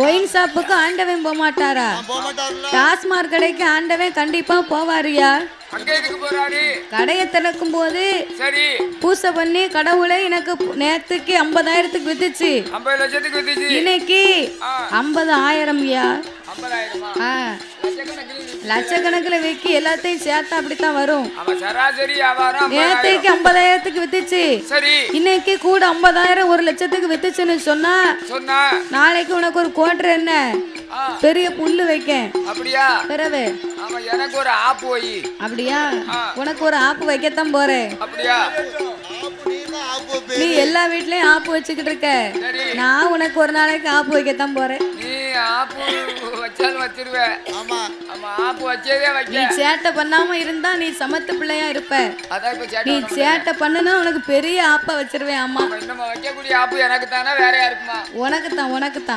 Wine ஷாப்புக்கு ஆண்டவன் போக மாட்டாரா? டாஸ்மார்க் கடைக்கு ஆண்டவன் கண்டிப்பா போவாரியா? கடையை திறக்கும் போது பூசை பண்ணி கடவுளை எனக்கு நேத்துக்கு 50,000க்கு வித்துச்சு, 50 லட்சத்துக்கு வித்துச்சு, இன்னைக்கு 50,000 லட்சக்கணக்கில் விக்கி எல்லாத்தையும் சேர்த்தா அப்படித்தான் வரும். நேத்தைக்கு 50,000க்கு வித்துச்சு, இன்னைக்கு கூட 50,000 1 லட்சத்துக்கு வித்துச்சுன்னு சொன்னா நாளைக்கு உனக்கு ஒரு கோட்டர் என்ன பெரிய புல்லு வைக்க. அப்படியா? பிறகு எனக்கு ஒரு ஆப்பு வை. அப்படியா? உனக்கு ஒரு ஆப்பு வைக்கத்தான் போறேன். அப்படியா? நீ எல்லா வீட்லயும் ஆப்பு வச்சுக்கிட்டு இருக்க, நான் உனக்கு ஒரு நாளைக்கு ஆப்பு வைக்கத்தான் போறேன். நீ ஆப்பு வச்சாலும் வச்சிருவேன். ஆமா ஆமா, ஆப்பு வச்சதே வைக்க. நீ சேட்டை பண்ணாம இருந்தா நீ சமத்து பிள்ளையா இருப்ப. நீ சேட்டை பண்ணனா உனக்கு பெரிய ஆப்ப வச்சிருவேன். ஆமா, நம்ம வைக்கக்கூடிய ஆப்பு எனக்கு தானா வேற யாருக்குமா? உனக்கு தான், உனக்கு தான்.